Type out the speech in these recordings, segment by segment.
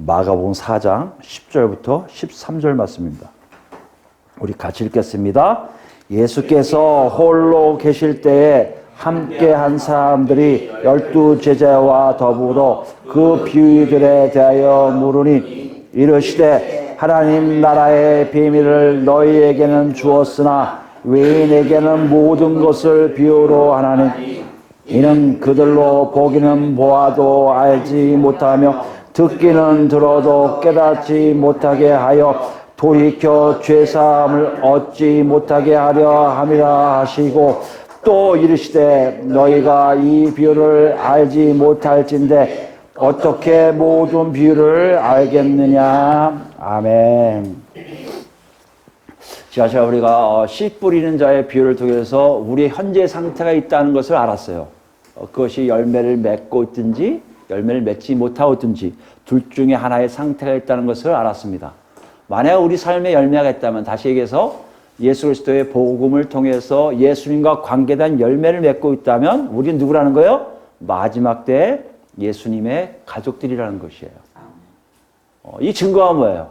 마가복음 4장 10절부터 13절 말씀입니다. 우리 같이 읽겠습니다. 예수께서 홀로 계실 때에 함께 한 사람들이 12 제자와 더불어 그 비유들에 대하여 물으니 이르시되 하나님 나라의 비밀을 너희에게는 주었으나 외인에게는 모든 것을 비유로 하나니 이는 그들로 보기는 보아도 알지 못하며 듣기는 들어도 깨닫지 못하게 하여 돌이켜 죄사함을 얻지 못하게 하려 함이라 하시고 또 이르시되 너희가 이 비유를 알지 못할진대 어떻게 모든 비유를 알겠느냐. 아멘. 자, 우리가 씨 뿌리는 자의 비유를 통해서 우리의 현재 상태가 있다는 것을 알았어요. 그것이 열매를 맺고 있든지 열매를 맺지 못하고 있든지 둘 중에 하나의 상태가 있다는 것을 알았습니다. 만약 우리 삶에 열매가 있다면, 다시 얘기해서 예수 그리스도의 복음을 통해서 예수님과 관계된 열매를 맺고 있다면 우리는 누구라는 거예요? 마지막 때에 예수님의 가족들이라는 것이에요. 이 증거가 뭐예요?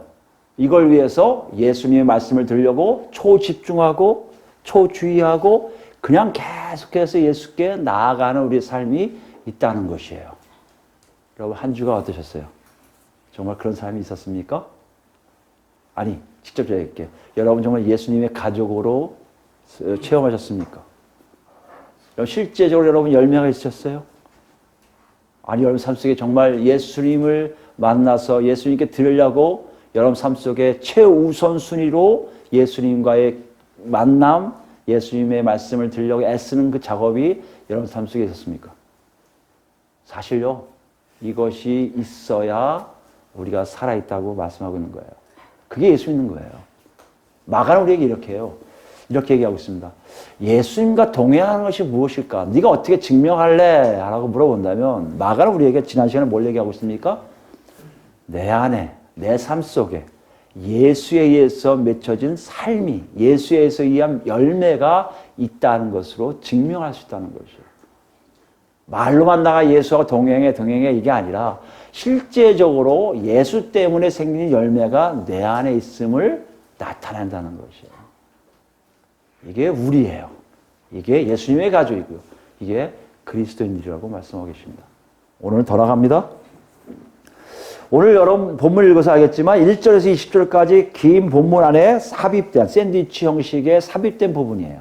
이걸 위해서 예수님의 말씀을 들으려고 초집중하고 초주의하고 그냥 계속해서 예수께 나아가는 우리의 삶이 있다는 것이에요. 여러분, 한 주가 어떠셨어요? 정말 그런 삶이 있었습니까? 아니, 직접 얘기할게요. 여러분 정말 예수님의 가족으로 체험하셨습니까? 실제적으로 여러분 열매가 있으셨어요? 아니, 여러분 삶 속에 정말 예수님을 만나서 예수님께 드리려고 여러분 삶 속에 최우선순위로 예수님과의 만남, 예수님의 말씀을 들으려고 애쓰는 그 작업이 여러분 삶 속에 있었습니까? 사실요, 이것이 있어야 우리가 살아있다고 말씀하고 있는 거예요. 그게 예수 믿는 거예요. 마가는 우리에게 이렇게 해요. 이렇게 얘기하고 있습니다. 예수님과 동행하는 것이 무엇일까? 네가 어떻게 증명할래? 라고 물어본다면 마가는 우리에게 지난 시간에 뭘 얘기하고 있습니까? 내 안에, 내 삶 속에 예수에 의해서 맺혀진 삶이, 예수에 의해서 의한 열매가 있다는 것으로 증명할 수 있다는 것이에요. 말로만 나가 예수와 동행해 이게 아니라 실제적으로 예수 때문에 생긴 열매가 내 안에 있음을 나타낸다는 것이에요. 이게 우리예요. 이게 예수님의 가족이고요. 이게 그리스도인들이라고 말씀하고 계십니다. 오늘 더 나갑니다. 오늘 여러분 본문 읽어서 알겠지만 1절에서 20절까지 긴 본문 안에 삽입된 샌드위치 형식의 삽입된 부분이에요.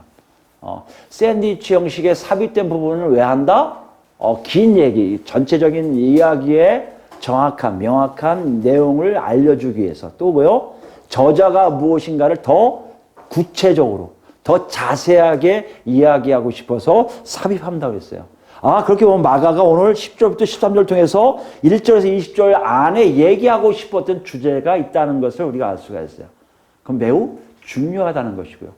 샌드위치 형식의 삽입된 부분을 왜 한다? 긴 얘기, 전체적인 이야기의 정확한, 명확한 내용을 알려주기 위해서, 또 뭐요? 저자가 무엇인가를 더 구체적으로, 더 자세하게 이야기하고 싶어서 삽입한다고 했어요. 그렇게 보면 마가가 오늘 10절부터 13절 통해서 1절에서 20절 안에 얘기하고 싶었던 주제가 있다는 것을 우리가 알 수가 있어요. 그럼 매우 중요하다는 것이고요.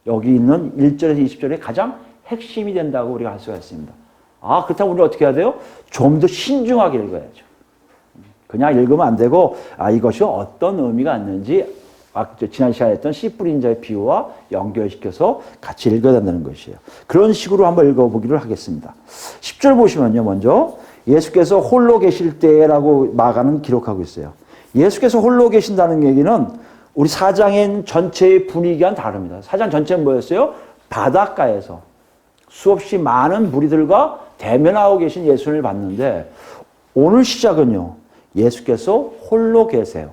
여기 있는 1절에서 20절의 가장 핵심이 된다고 우리가 알 수가 있습니다. 그렇다면 우리는 어떻게 해야 돼요? 좀 더 신중하게 읽어야죠. 그냥 읽으면 안 되고, 이것이 어떤 의미가 있는지, 지난 시간에 했던 씨 뿌린 자의 비유와 연결시켜서 같이 읽어야 된다는 것이에요. 그런 식으로 한번 읽어보기를 하겠습니다. 10절 보시면요, 먼저, 예수께서 홀로 계실 때라고 마가는 기록하고 있어요. 예수께서 홀로 계신다는 얘기는 우리 사장인 전체의 분위기와는 다릅니다. 사장 전체는 뭐였어요? 바닷가에서 수없이 많은 무리들과 대면하고 계신 예수를 봤는데, 오늘 시작은요, 예수께서 홀로 계세요.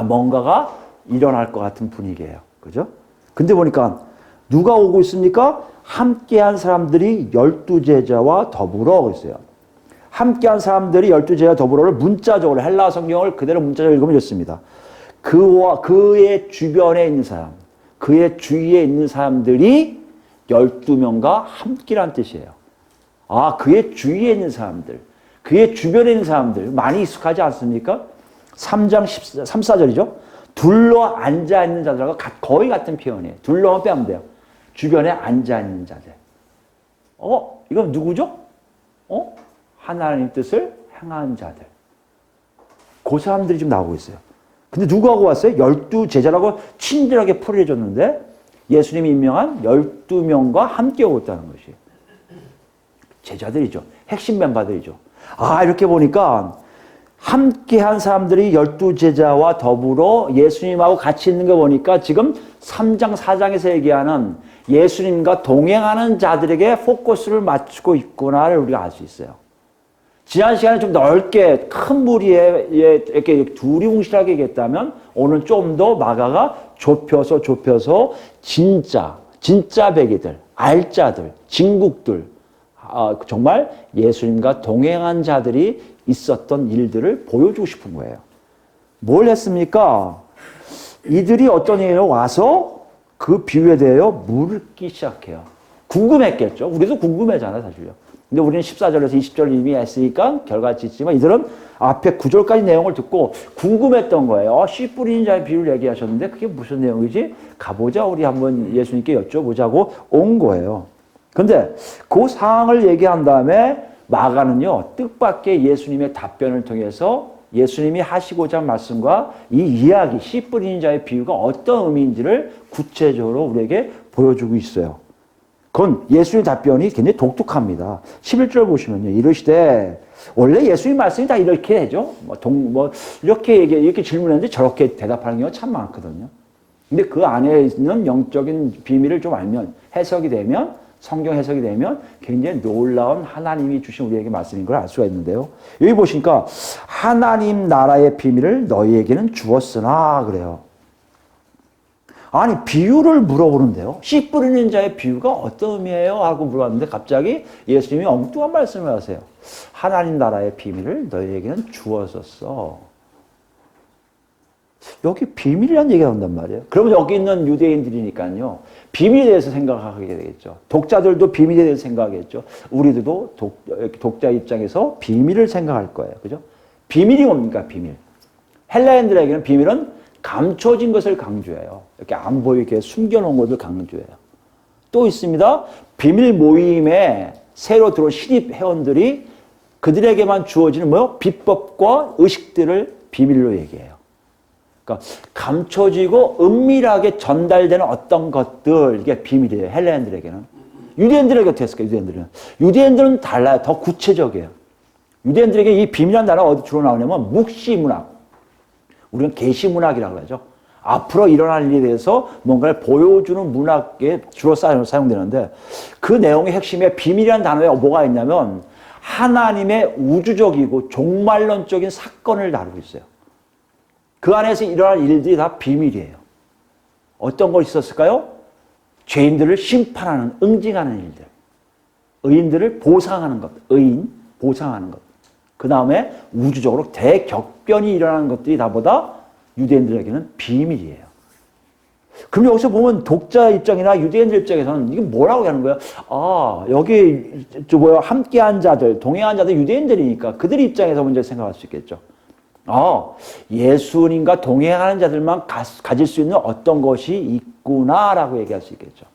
뭔가가 일어날 것 같은 분위기예요. 그죠? 근데 보니까 누가 오고 있습니까? 함께한 사람들이 12 제자와 더불어 오고 있어요. 함께한 사람들이 12 제자와 더불어를 문자적으로, 헬라어 성경을 그대로 문자적으로 읽으면 이렇습니다. 그의 주변에 있는 사람, 그의 주위에 있는 사람들이 12명과 함께란 뜻이에요. 그의 주위에 있는 사람들, 그의 주변에 있는 사람들, 많이 익숙하지 않습니까? 3장 3, 4절이죠. 둘러 앉아있는 자들하고 거의 같은 표현이에요. 둘러만 빼면 돼요. 주변에 앉아있는 자들. 이건 누구죠? 하나님 뜻을 행한 자들. 그 사람들이 지금 나오고 있어요. 근데 누구하고 왔어요? 12 제자라고 친절하게 풀이해 줬는데 예수님이 임명한 12명과 함께 오고 있다는 것이에요. 제자들이죠. 핵심 멤버들이죠. 이렇게 보니까 함께한 사람들이 12제자와 더불어 예수님하고 같이 있는 거 보니까 지금 3장, 4장에서 얘기하는 예수님과 동행하는 자들에게 포커스를 맞추고 있구나를 우리가 알 수 있어요. 지난 시간에 좀 넓게 큰 무리에 이렇게 두리뭉실하게 얘기했다면 오늘 좀 더 마가가 좁혀서 진짜 배기들, 알짜들, 진국들, 정말 예수님과 동행한 자들이 있었던 일들을 보여주고 싶은 거예요. 뭘 했습니까? 이들이 어떤 일로 와서 그 비유에 대하여 묻기 시작해요. 궁금했겠죠. 우리도 궁금하잖아요, 사실요. 근데 우리는 14절에서 20절 이미 했으니까 결과치 있지만 이들은 앞에 9절까지 내용을 듣고 궁금했던 거예요. 씨 뿌리는 자의 비유를 얘기하셨는데 그게 무슨 내용이지? 가보자. 우리 한번 예수님께 여쭤보자고 온 거예요. 근데 그 상황을 얘기한 다음에 마가는요, 뜻밖의 예수님의 답변을 통해서 예수님이 하시고자 한 말씀과 이 이야기, 씨 뿌리는 자의 비유가 어떤 의미인지를 구체적으로 우리에게 보여주고 있어요. 그건 예수님의 답변이 굉장히 독특합니다. 11절 보시면요, 이르시되, 원래 예수님 말씀이 다 이렇게 되죠. 이렇게 질문했는데 저렇게 대답하는 경우가 참 많거든요. 근데 그 안에 있는 영적인 비밀을 좀 알면, 성경 해석이 되면 굉장히 놀라운 하나님이 주신 우리에게 말씀인 걸 알 수가 있는데요. 여기 보시니까 하나님 나라의 비밀을 너희에게는 주었으나 그래요. 아니 비유를 물어보는데요. 씨 뿌리는 자의 비유가 어떤 의미예요? 하고 물어봤는데 갑자기 예수님이 엉뚱한 말씀을 하세요. 하나님 나라의 비밀을 너희에게는 주었었어. 여기 비밀이라는 얘기가 나온단 말이에요. 그러면 여기 있는 유대인들이니까요. 비밀에 대해서 생각하게 되겠죠. 독자들도 비밀에 대해서 생각하겠죠. 우리들도 독자 입장에서 비밀을 생각할 거예요. 그죠? 비밀이 뭡니까? 비밀. 헬라인들에게는 비밀은 감춰진 것을 강조해요. 이렇게 안 보이게 숨겨놓은 것을 강조해요. 또 있습니다. 비밀 모임에 새로 들어온 신입 회원들이 그들에게만 주어지는 비법과 의식들을 비밀로 얘기해요. 그러니까 감춰지고 은밀하게 전달되는 어떤 것들, 이게 비밀이에요. 헬라인들에게는. 유대인들에게 어떻게 했을까요? 유대인들은 달라요. 더 구체적이에요. 유대인들에게 이 비밀이라는 단어가 어디 주로 나오냐면 묵시문학. 우리는 계시문학이라고 하죠. 앞으로 일어날 일에 대해서 뭔가를 보여주는 문학에 주로 사용되는데 그 내용의 핵심에 비밀이라는 단어에 뭐가 있냐면 하나님의 우주적이고 종말론적인 사건을 다루고 있어요. 그 안에서 일어날 일들이 다 비밀이에요. 어떤 것이 있었을까요? 죄인들을 심판하는, 응징하는 일들. 의인들을 보상하는 것. 보상하는 것. 그 다음에 우주적으로 대격변이 일어나는 것들이 다보다 유대인들에게는 비밀이에요. 그럼 여기서 보면 독자 입장이나 유대인들 입장에서는 이게 뭐라고 하는 거예요? 여기 함께한 자들, 동행한 자들 유대인들이니까 그들 입장에서 먼저 생각할 수 있겠죠. 예수님과 동행하는 자들만 가질 수 있는 어떤 것이 있구나라고 얘기할 수 있겠죠.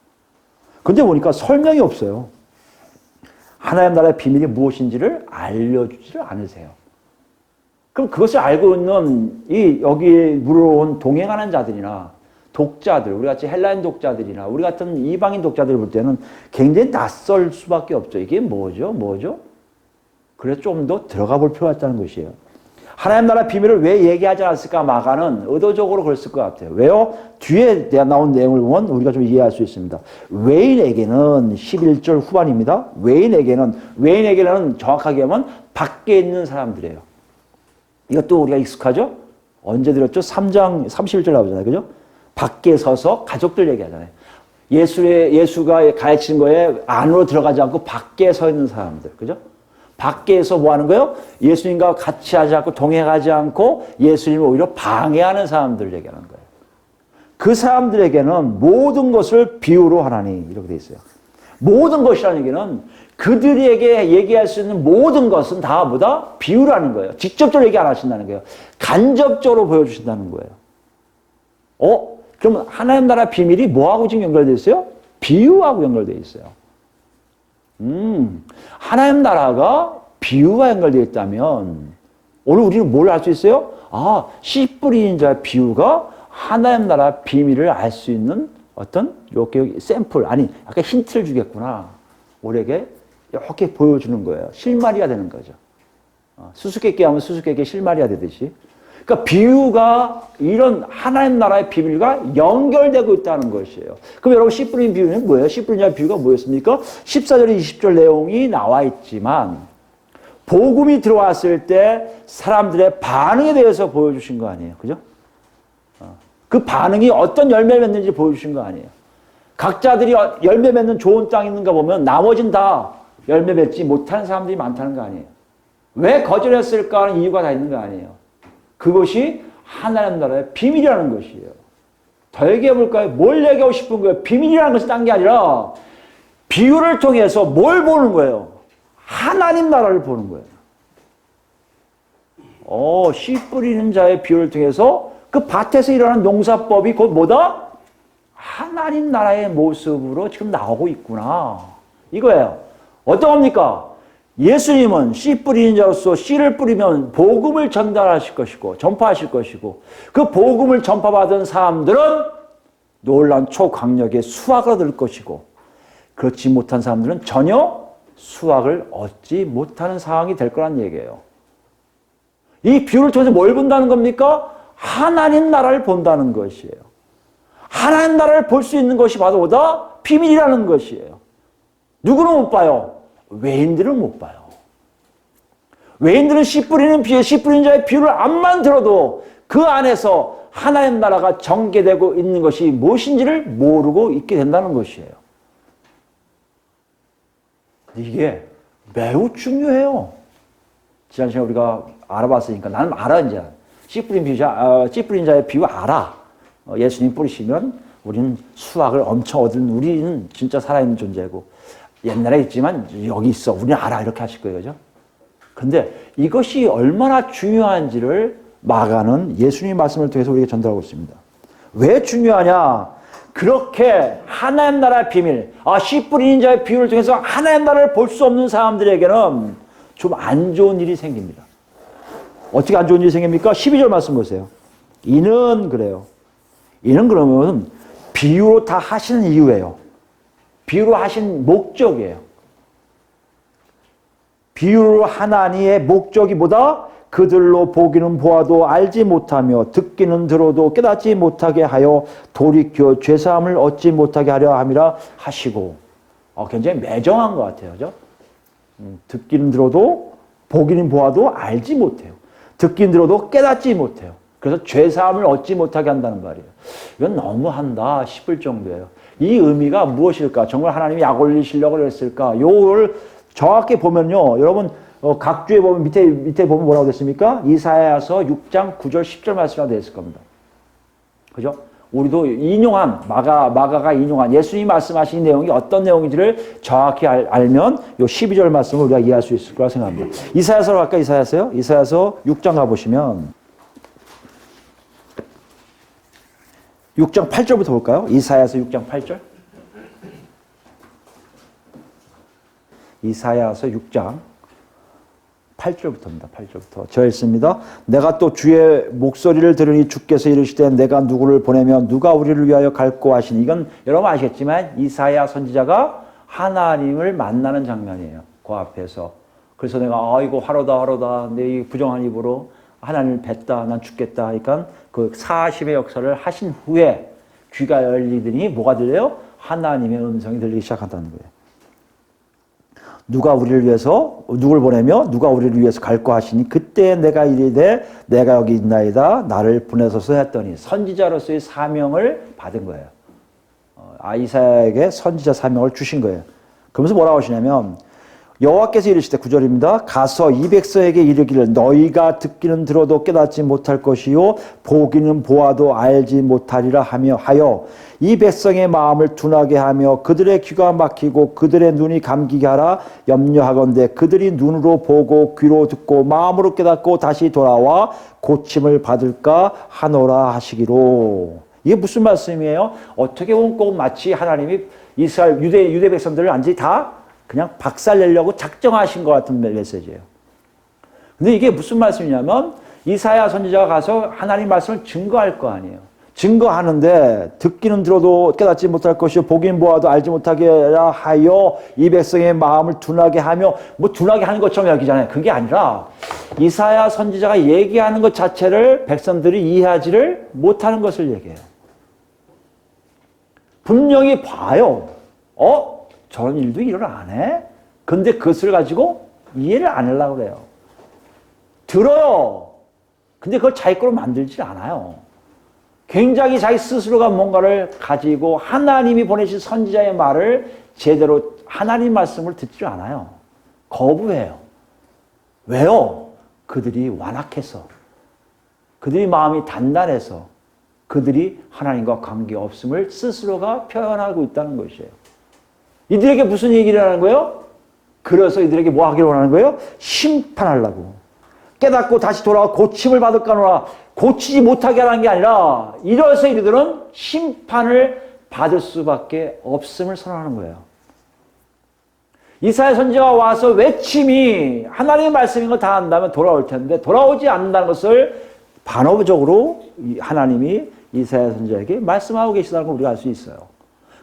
근데 보니까 설명이 없어요. 하나님 나라의 비밀이 무엇인지를 알려주지를 않으세요. 그럼 그것을 알고 있는 여기 물어온 동행하는 자들이나 독자들, 우리 같이 헬라인 독자들이나 우리 같은 이방인 독자들 볼 때는 굉장히 낯설 수밖에 없죠. 이게 뭐죠? 그래서 좀 더 들어가 볼 필요가 있다는 것이에요. 하나님 나라 비밀을 왜 얘기하지 않았을까? 마가는 의도적으로 그랬을 것 같아요. 왜요? 뒤에 나온 내용을 보면 우리가 좀 이해할 수 있습니다. 외인에게는 11절 후반입니다. 외인에게는 정확하게 하면 밖에 있는 사람들이에요. 이것도 우리가 익숙하죠? 언제 들었죠? 3장 31절 나오잖아요. 그죠? 밖에 서서 가족들 얘기하잖아요. 예수가 가르치는 거에 안으로 들어가지 않고 밖에 서 있는 사람들. 그죠? 밖에서 뭐 하는 거예요? 예수님과 같이 하지 않고 동행하지 않고 예수님을 오히려 방해하는 사람들을 얘기하는 거예요. 그 사람들에게는 모든 것을 비유로 하나니 이렇게 돼 있어요. 모든 것이라는 얘기는 그들에게 얘기할 수 있는 모든 것은 다 뭐다? 비유라는 거예요. 직접적으로 얘기 안 하신다는 거예요. 간접적으로 보여주신다는 거예요. 그러면 하나님 나라 비밀이 뭐하고 지금 연결되어 있어요? 비유하고 연결되어 있어요. 하나님 나라가 비유가 연결되어 있다면 오늘 우리는 뭘 알 수 있어요? 씨 뿌리는 자의 비유가 하나님 나라 비밀을 알 수 있는 어떤 이렇게 샘플, 약간 힌트를 주겠구나. 우리에게 이렇게 보여주는 거예요. 실마리가 되는 거죠. 수수께끼 하면 수수께끼 실마리가 되듯이. 그러니까 비유가 이런 하나님 나라의 비밀과 연결되고 있다는 것이에요. 그럼 여러분 씨 뿌린 비유는 뭐예요? 씨 뿌린 자의 비유가 뭐였습니까? 14절, 20절 내용이 나와 있지만 복음이 들어왔을 때 사람들의 반응에 대해서 보여주신 거 아니에요. 그죠? 그 반응이 어떤 열매를 맺는지 보여주신 거 아니에요. 각자들이 열매 맺는 좋은 땅이 있는가 보면 나머지는 다 열매 맺지 못하는 사람들이 많다는 거 아니에요. 왜 거절했을까 하는 이유가 다 있는 거 아니에요. 그것이 하나님 나라의 비밀이라는 것이에요. 더 얘기해 볼까요? 뭘 얘기하고 싶은 거예요? 비밀이라는 것이 딴 게 아니라 비유를 통해서 뭘 보는 거예요? 하나님 나라를 보는 거예요. 씨 뿌리는 자의 비유를 통해서 그 밭에서 일어나는 농사법이 곧 뭐다? 하나님 나라의 모습으로 지금 나오고 있구나. 이거예요. 어떤 겁니까? 예수님은 씨 뿌리는 자로서 씨를 뿌리면 복음을 전달하실 것이고 전파하실 것이고 그 복음을 전파받은 사람들은 놀라운 초강력의 수확을 얻을 것이고 그렇지 못한 사람들은 전혀 수확을 얻지 못하는 상황이 될 거란 얘기예요. 이 비유를 통해서 뭘 본다는 겁니까? 하나님 나라를 본다는 것이에요. 하나님 나라를 볼 수 있는 것이 바로 뭐다? 비밀이라는 것이에요. 누구는 못 봐요? 외인들은 못 봐요. 외인들은 씨 뿌리는 자의 비유를 암만 들어도 그 안에서 하나님 나라가 전개되고 있는 것이 무엇인지를 모르고 있게 된다는 것이에요. 이게 매우 중요해요. 지난 시간에 우리가 알아봤으니까 나는 알아 이제. 씨 뿌린 자의 비유 알아. 예수님 뿌리시면 우리는 수확을 엄청 얻은 우리는 진짜 살아있는 존재고 옛날에 있지만 여기 있어. 우리는 알아. 이렇게 하실 거예요. 그죠? 근데 이것이 얼마나 중요한지를 마가는 예수님의 말씀을 통해서 우리에게 전달하고 있습니다. 왜 중요하냐? 그렇게 하나님 나라의 비밀, 씨 뿌리는 자의 비유를 통해서 하나님 나라를 볼 수 없는 사람들에게는 좀 안 좋은 일이 생깁니다. 어떻게 안 좋은 일이 생깁니까? 12절 말씀 보세요. 이는 그래요. 이는 그러면 비유로 다 하시는 이유예요. 비유로 하신 목적이에요. 비유로 하나님의 목적이 뭐다? 그들로 보기는 보아도 알지 못하며 듣기는 들어도 깨닫지 못하게 하여 돌이켜 죄사함을 얻지 못하게 하려 함이라 하시고 굉장히 매정한 것 같아요. 그죠? 듣기는 들어도 보기는 보아도 알지 못해요. 듣기는 들어도 깨닫지 못해요. 그래서 죄사함을 얻지 못하게 한다는 말이에요. 이건 너무한다 싶을 정도예요. 이 의미가 무엇일까? 정말 하나님이 약 올리시려고 했을까? 요걸 정확히 보면요. 여러분 각주에 보면 밑에 보면 뭐라고 됐습니까? 이사야서 6장 9절 10절 말씀이 되어 있을 겁니다. 그죠? 우리도 인용한 마가가 인용한 예수님이 말씀하신 내용이 어떤 내용인지를 정확히 알면 요 12절 말씀을 우리가 이해할 수 있을 거라 생각합니다. 이사야서로 갈까요? 이사야서요? 이사야서 6장 가보시면 6장 8절부터 볼까요? 이사야서 6장 8절. 이사야서 6장 8절부터입니다. 8절부터. 저 읽습니다. 내가 또 주의 목소리를 들으니 주께서 이르시되 내가 누구를 보내면 누가 우리를 위하여 갈고 하시니. 이건 여러분 아시겠지만 이사야 선지자가 하나님을 만나는 장면이에요. 그 앞에서. 그래서 내가 이거 화로다 내 부정한 입으로 하나님을 뵀다 난 죽겠다 하니까 그 사심의 역사를 하신 후에 귀가 열리더니 뭐가 들려요? 하나님의 음성이 들리기 시작한다는 거예요. 누가 우리를 위해서 누굴 보내며 누가 우리를 위해서 갈고 하시니 그때 내가 이르되 내가 여기 있나이다 나를 보내소서 했더니 선지자로서의 사명을 받은 거예요. 이사야에게 선지자 사명을 주신 거예요. 그러면서 뭐라고 하시냐면 여호와께서 이르시되 9절입니다. 가서 이 백성에게 이르기를 너희가 듣기는 들어도 깨닫지 못할 것이요 보기는 보아도 알지 못하리라 하여 이 백성의 마음을 둔하게 하며 그들의 귀가 막히고 그들의 눈이 감기게 하라 염려하건대 그들이 눈으로 보고 귀로 듣고 마음으로 깨닫고 다시 돌아와 고침을 받을까 하노라 하시기로. 이게 무슨 말씀이에요? 어떻게 보면 꼭 마치 하나님이 이스라엘 유대 백성들을 완전히 다 그냥 박살내려고 작정하신 것 같은 메시지예요. 근데 이게 무슨 말씀이냐면 이사야 선지자가 가서 하나님 말씀을 증거할 거 아니에요. 증거하는데 듣기는 들어도 깨닫지 못할 것이요 보긴 보아도 알지 못하게 하여 이 백성의 마음을 둔하게 하며 뭐 둔하게 하는 것처럼 여기잖아요. 그게 아니라 이사야 선지자가 얘기하는 것 자체를 백성들이 이해하지를 못하는 것을 얘기해요. 분명히 봐요. 저런 일도 일어나네? 근데 그것을 가지고 이해를 안 하려고 그래요. 들어요. 근데 그걸 자기 거로 만들지 않아요. 굉장히 자기 스스로가 뭔가를 가지고 하나님이 보내신 선지자의 말을 제대로 하나님 말씀을 듣지 않아요. 거부해요. 왜요? 그들이 완악해서, 그들이 마음이 단단해서, 그들이 하나님과 관계없음을 스스로가 표현하고 있다는 것이에요. 이들에게 무슨 얘기를 하는 거예요? 그래서 이들에게 뭐 하기를 원하는 거예요? 심판하려고. 깨닫고 다시 돌아와 고침을 받을까노라. 고치지 못하게 하는 게 아니라 이래서 이들은 심판을 받을 수밖에 없음을 선언하는 거예요. 이사야 선지자가 와서 외침이 하나님의 말씀인 걸 다 안다면 돌아올 텐데 돌아오지 않는다는 것을 반어적으로 하나님이 이사야 선지자에게 말씀하고 계시다는 걸 우리가 알 수 있어요.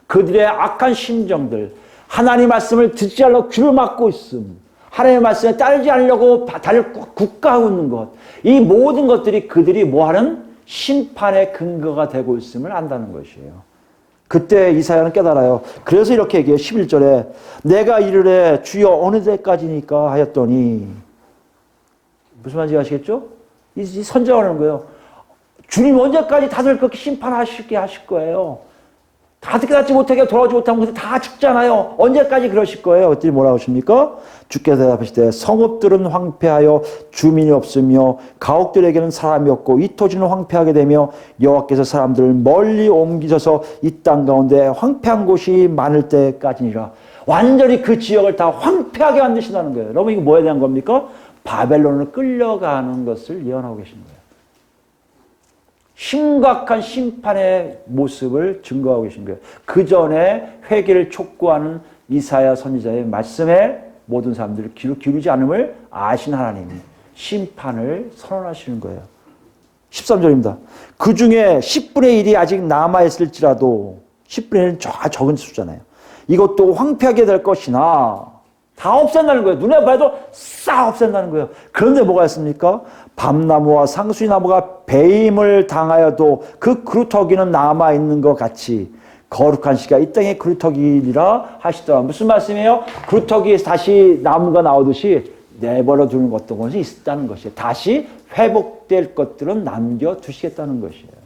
그들의 악한 심정들, 하나님의 말씀을 듣지 않으려고 귀를 막고 있음, 하나님의 말씀에 따르지 않으려고 다리를 굳가하고 있는 것, 이 모든 것들이 그들이 뭐하는 심판의 근거가 되고 있음을 안다는 것이에요. 그때 이사야는 깨달아요. 그래서 이렇게 얘기해요. 11절에 내가 이르되 주여 어느 때까지니까 하였더니, 무슨 말인지 아시겠죠? 이 선지자가 하는 거예요. 주님 언제까지 다들 그렇게 심판하시게 하실 거예요. 다들 깨닫지 못하게 돌아오지 못한 것을 다 죽잖아요. 언제까지 그러실 거예요? 그들이 뭐라고 하십니까? 주께서 대답하시되 성읍들은 황폐하여 주민이 없으며 가옥들에게는 사람이 없고 이 토지는 황폐하게 되며 여호와께서 사람들을 멀리 옮기셔서 이 땅 가운데 황폐한 곳이 많을 때까지니라. 완전히 그 지역을 다 황폐하게 만드신다는 거예요. 여러분 이거 뭐에 대한 겁니까? 바벨론을 끌려가는 것을 예언하고 계신 거예요. 심각한 심판의 모습을 증거하고 계신 거예요. 그 전에 회개를 촉구하는 이사야 선지자의 말씀에 모든 사람들이 귀를 기울이지 않음을 아신 하나님이 심판을 선언하시는 거예요. 13절입니다. 그 중에 10분의 1이 아직 남아있을지라도 10분의 1은 적은 수잖아요. 이것도 황폐하게 될 것이나 다 없앤다는 거예요. 눈에 봐도 싹 없앤다는 거예요. 그런데 뭐가 있습니까? 밤나무와 상수리나무가 배임을 당하여도 그 그루터기는 남아있는 것 같이 거룩한 씨가 이 땅의 그루터기라 하시더라. 무슨 말씀이에요? 그루터기에서 다시 나무가 나오듯이 내버려 두는 어떤 것이 있다는 것이에요. 다시 회복될 것들은 남겨두시겠다는 것이에요.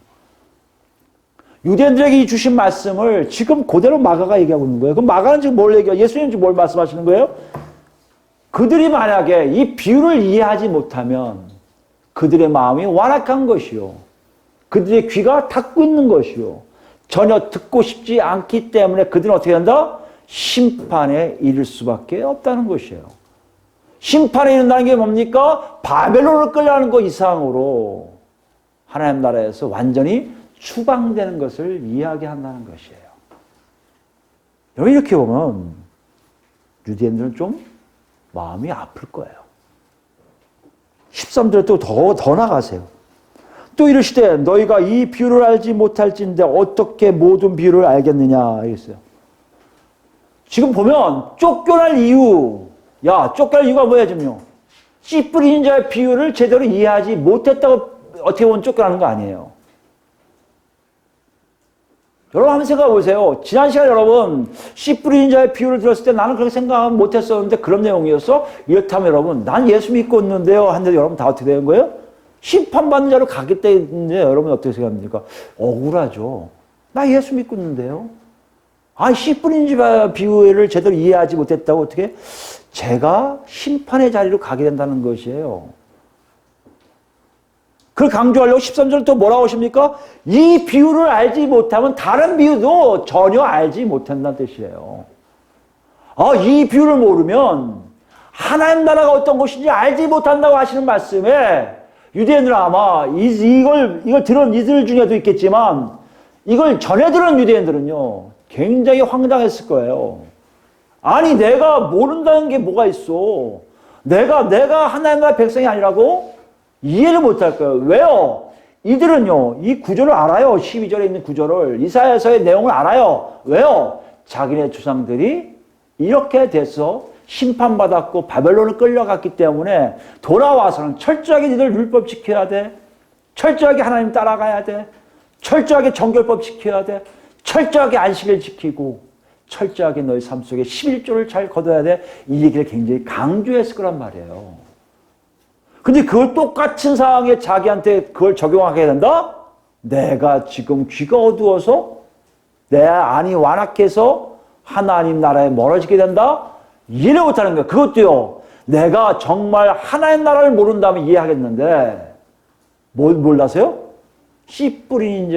유대인들에게 주신 말씀을 지금 그대로 마가가 얘기하고 있는 거예요. 그럼 마가는 지금 뭘 얘기해요? 예수님은 지금 뭘 말씀하시는 거예요? 그들이 만약에 이 비유를 이해하지 못하면 그들의 마음이 완악한 것이요. 그들의 귀가 닫고 있는 것이요. 전혀 듣고 싶지 않기 때문에 그들은 어떻게 한다? 심판에 이를 수밖에 없다는 것이에요. 심판에 이른다는 게 뭡니까? 바벨론을 끌려가는 것 이상으로 하나님 나라에서 완전히 추방되는 것을 이야기한다는 것이에요. 여러분 이렇게 보면 유대인들은 좀 마음이 아플 거예요. 13절에 또 더 나가세요. 또 이르시되 너희가 이 비유를 알지 못할진데 어떻게 모든 비유를 알겠느냐 이랬어요. 지금 보면 쫓겨날 이유, 쫓겨날 이유가 뭐야 지금요? 씨 뿌리는 자의 비유를 제대로 이해하지 못했다고 어떻게 보면 쫓겨나는 거 아니에요. 여러분 한번 생각해 보세요. 지난 시간에 여러분 씨 뿌리는 자의 비유를 들었을 때 나는 그렇게 생각 못했었는데 그런 내용이었어? 이렇다면 여러분 난 예수 믿고 있는데요 하는데 여러분 다 어떻게 되는 거예요? 심판받는 자로 가기 때문에 여러분 어떻게 생각합니까? 억울하죠. 나 예수 믿고 있는데요. 씨 뿌리는 자 비유를 제대로 이해하지 못했다고 어떻게? 제가 심판의 자리로 가게 된다는 것이에요. 그걸 강조하려고 13절 또 뭐라고 하십니까? 이 비유를 알지 못하면 다른 비유도 전혀 알지 못한다는 뜻이에요. 이 비유를 모르면 하나님 나라가 어떤 것인지 알지 못한다고 하시는 말씀에 유대인들은 아마 이걸 들은 이들 중에도 있겠지만 이걸 전해 들은 유대인들은요 굉장히 황당했을 거예요. 아니 내가 모른다는 게 뭐가 있어? 내가 하나님 나라의 백성이 아니라고? 이해를 못할 거예요. 왜요? 이들은요, 이 구절을 알아요. 12절에 있는 구절을. 이사야서의 내용을 알아요. 왜요? 자기네 조상들이 이렇게 돼서 심판받았고 바벨론을 끌려갔기 때문에 돌아와서는 철저하게 니들 율법 지켜야 돼. 철저하게 하나님 따라가야 돼. 철저하게 정결법 지켜야 돼. 철저하게 안식을 지키고 철저하게 너희 삶 속에 11조를 잘 거둬야 돼. 이 얘기를 굉장히 강조했을 거란 말이에요. 근데 그걸 똑같은 상황에 자기한테 그걸 적용하게 된다? 내가 지금 귀가 어두워서 내 안이 완악해서 하나님 나라에 멀어지게 된다? 이해를 못하는 거예요. 그것도요. 내가 정말 하나님 나라를 모른다면 이해하겠는데 뭘 몰라서요? 씨 뿌린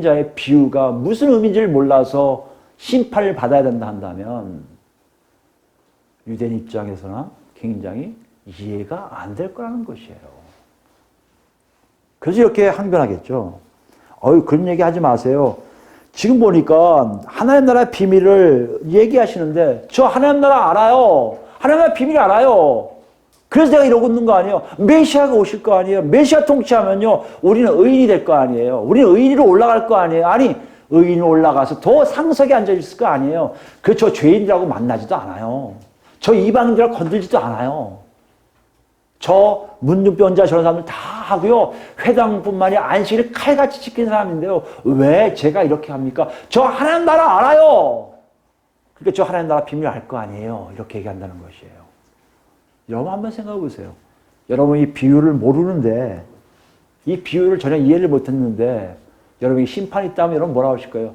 자의 비유가 무슨 의미인지를 몰라서 심판을 받아야 된다 한다면 유대인 입장에서는 굉장히 이해가 안 될 거라는 것이에요. 그래서 이렇게 항변하겠죠. 그런 얘기 하지 마세요. 지금 보니까 하나님 나라의 비밀을 얘기하시는데 저 하나님 나라 알아요. 하나님 나라의 비밀 알아요. 그래서 내가 이러고 있는 거 아니에요. 메시아가 오실 거 아니에요. 메시아 통치하면요. 우리는 의인이 될 거 아니에요. 우리는 의인으로 올라갈 거 아니에요. 아니 의인이 올라가서 더 상석에 앉아 있을 거 아니에요. 저 죄인들하고 만나지도 않아요. 저 이방인들하고 건들지도 않아요. 저 문둥병자 저런 사람들 다 하고요. 회당뿐만이 아니라 안식일을 칼같이 지키는 사람인데요. 왜 제가 이렇게 합니까? 저 하나님 나라 알아요. 그러니까 저 하나님 나라 비밀 알 거 아니에요. 이렇게 얘기한다는 것이에요. 여러분 한번 생각해 보세요. 여러분 이 비유를 모르는데 이 비유를 전혀 이해를 못했는데 여러분이 심판이 있다면 여러분 뭐라고 하실 거예요?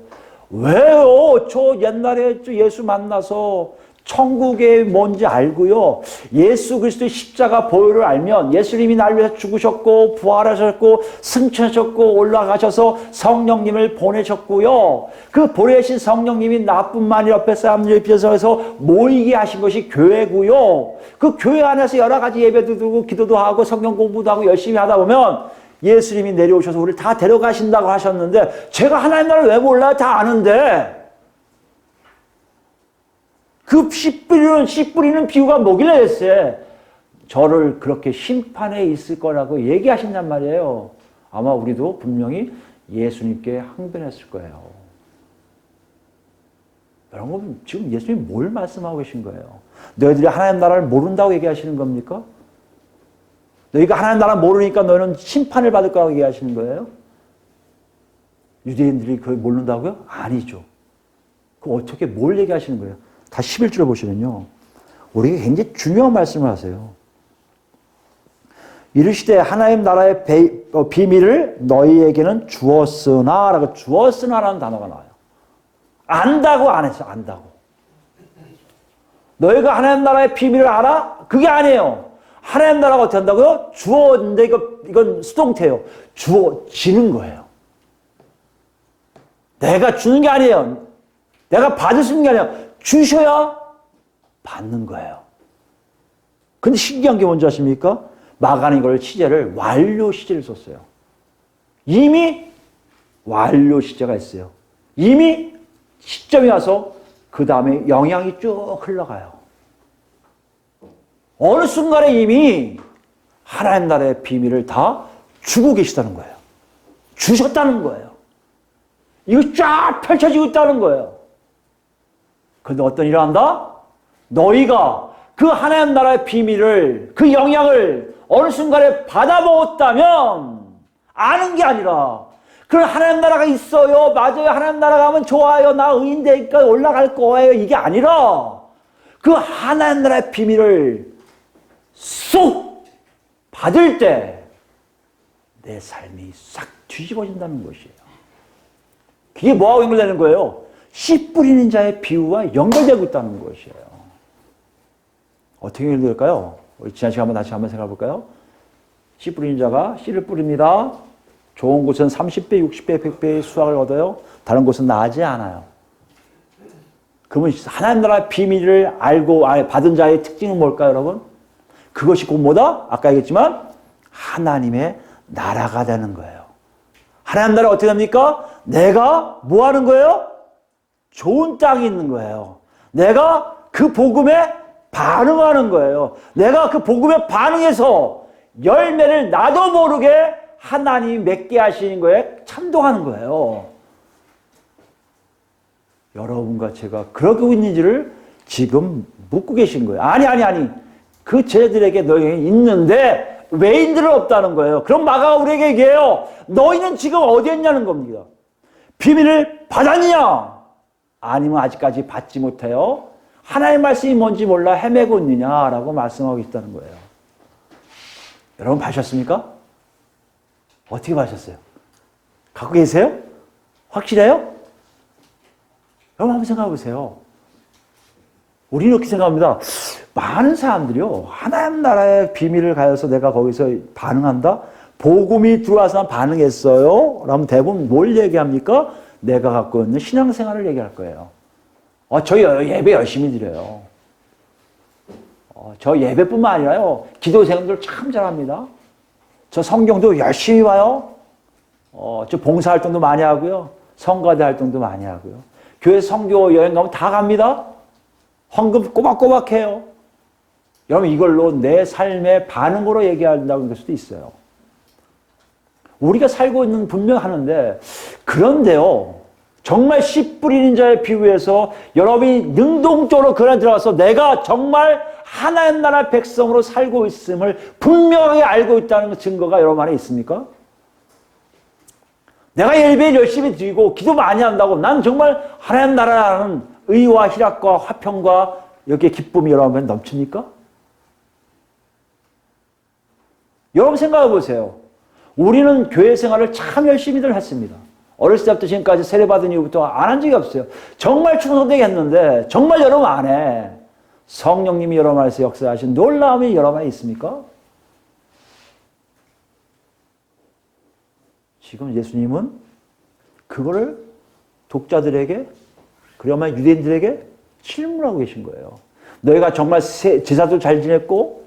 왜요? 저 옛날에 예수 만나서 천국이 뭔지 알고요. 예수 그리스도의 십자가 보혈을 알면 예수님이 나를 위해서 죽으셨고 부활하셨고 승천하셨고 올라가셔서 성령님을 보내셨고요. 그 보내신 성령님이 나뿐만 아니라 옆에 사람들 입장에서 모이게 하신 것이 교회고요. 그 교회 안에서 여러 가지 예배도 드리고 기도도 하고 성경 공부도 하고 열심히 하다 보면 예수님이 내려오셔서 우리를 다 데려가신다고 하셨는데 제가 하나님 나라를 왜 몰라요? 다 아는데 그 씨 뿌리는 비유가 뭐길래 했어요? 저를 그렇게 심판에 있을 거라고 얘기하신단 말이에요. 아마 우리도 분명히 예수님께 항변했을 거예요. 여러분 지금 예수님이 뭘 말씀하고 계신 거예요? 너희들이 하나님 나라를 모른다고 얘기하시는 겁니까? 너희가 하나님 나라 모르니까 너희는 심판을 받을 거라고 얘기하시는 거예요? 유대인들이 그걸 모른다고요? 아니죠. 그럼 어떻게 뭘 얘기하시는 거예요? 다시 11절을 보시면요. 우리에게 굉장히 중요한 말씀을 하세요. 이르시되 하나님 나라의 비밀을 너희에게는 주었으나 라고 주었으나라는 단어가 나와요. 안다고 안 했어. 안다고. 너희가 하나님 나라의 비밀을 알아? 그게 아니에요. 하나님 나라가 어떻게 한다고요? 주었는데 이건 수동태예요. 주어지는 거예요. 내가 주는 게 아니에요. 내가 받을 수 있는 게 아니에요. 주셔야 받는 거예요. 근데 신기한 게 뭔지 아십니까? 마가는 이걸 시제를 완료 시제를 썼어요. 이미 완료 시제가 있어요. 이미 시점이 와서 그 다음에 영향이 쭉 흘러가요. 어느 순간에 이미 하나님 나라의 비밀을 다 주고 계시다는 거예요. 주셨다는 거예요. 이거 쫙 펼쳐지고 있다는 거예요. 그런데 어떤 일을 한다? 너희가 그 하나님 나라의 비밀을, 그 영향을 어느 순간에 받아먹었다면 아는 게 아니라 그런 하나님 나라가 있어요. 맞아요. 하나님 나라 가면 좋아요. 나 의인 되니까 올라갈 거예요. 이게 아니라 그 하나님 나라의 비밀을 쏙 받을 때 내 삶이 싹 뒤집어진다는 것이에요. 그게 뭐하고 연결되는 거예요? 씨 뿌리는 자의 비유와 연결되고 있다는 것이에요. 어떻게 연결될까요? 우리 지난 시간에 다시 한번 생각해 볼까요? 씨 뿌리는 자가 씨를 뿌립니다. 좋은 곳은 30배, 60배, 100배의 수확을 얻어요. 다른 곳은 나지 않아요. 그러면 하나님 나라의 비밀을 알고 받은 자의 특징은 뭘까요, 여러분? 그것이 곧 뭐다? 아까 얘기했지만 하나님의 나라가 되는 거예요. 하나님 나라 어떻게 됩니까? 내가 뭐 하는 거예요? 좋은 땅이 있는 거예요. 내가 그 복음에 반응하는 거예요. 내가 그 복음에 반응해서 열매를 나도 모르게 하나님이 맺게 하시는 거에 참동하는 거예요. 여러분과 제가 그러고 있는지를 지금 묻고 계신 거예요. 아니. 그 제자들에게 너희는 있는데 외인들은 없다는 거예요. 그럼 마가가 우리에게 얘기해요. 너희는 지금 어디에 있냐는 겁니다. 비밀을 받았느냐? 아니면 아직까지 받지 못해요. 하나님의 말씀이 뭔지 몰라 헤매고 있느냐라고 말씀하고 있다는 거예요. 여러분 받으셨습니까? 어떻게 받으셨어요? 갖고 계세요? 확실해요? 여러분 한번 생각해 보세요. 우리는 이렇게 생각합니다. 많은 사람들이요. 하나님 나라의 비밀을 가져서 내가 거기서 반응한다? 복음이 들어와서 반응했어요? 그러면 대부분 뭘 얘기합니까? 내가 갖고 있는 신앙생활을 얘기할 거예요. 저 예배 열심히 드려요. 저 예배뿐만 아니라요. 기도생들 참 잘합니다. 저 성경도 열심히 봐요. 저 봉사활동도 많이 하고요. 성가대 활동도 많이 하고요. 교회 선교 여행 가면 다 갑니다. 헌금 꼬박꼬박 해요. 여러분 이걸로 내 삶의 반응으로 얘기한다는 걸 수도 있어요. 우리가 살고 있는 분명 하는데 그런데요. 정말 씨 뿌리는 자의 비유에서 여러분이 능동적으로 그 안에 들어가서 내가 정말 하나님 나라 백성으로 살고 있음을 분명하게 알고 있다는 증거가 여러분 안에 있습니까? 내가 예배 열심히 드리고 기도 많이 한다고 난 정말 하나님 나라라는 의와 희락과 화평과 여기에 기쁨이 여러분 넘칩니까? 여러분 생각해 보세요. 우리는 교회 생활을 참 열심히들 했습니다. 어렸을 때부터 지금까지 세례받은 이후부터 안 한 적이 없어요. 정말 충성되게 했는데 정말 여러분 안에 성령님이 여러분 안에서 역사하신 놀라움이 여러분 안에 있습니까? 지금 예수님은 그거를 독자들에게 그러면 유대인들에게 질문하고 계신 거예요. 너희가 정말 제사도 잘 지냈고